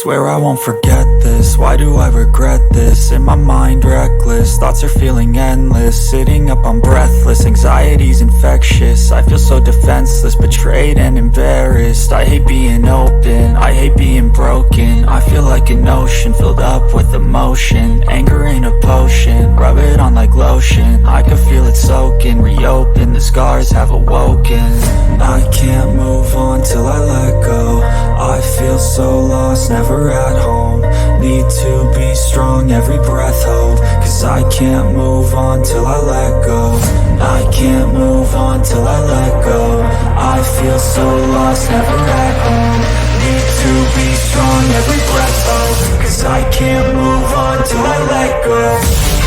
Swear I won't forget this, why do I regret this? In my mind reckless, thoughts are feeling endless. Sitting up, I'm breathless, anxiety's infectious. I feel so defenseless, betrayed and embarrassed. I hate being open, I hate being broken. I feel like an ocean, filled up with emotion. Anger ain't a potion, rub it on like lotion. I can feel it soaking, reopen, the scars have awoken. I can't move on till I let go. I feel so lost, never at home. Need to be strong, every breath hold. Cause I can't move on till I let go. I can't move on till I let go. I feel so lost, never at home. Need to be strong, every breath hold. Cause I can't move on till I let go.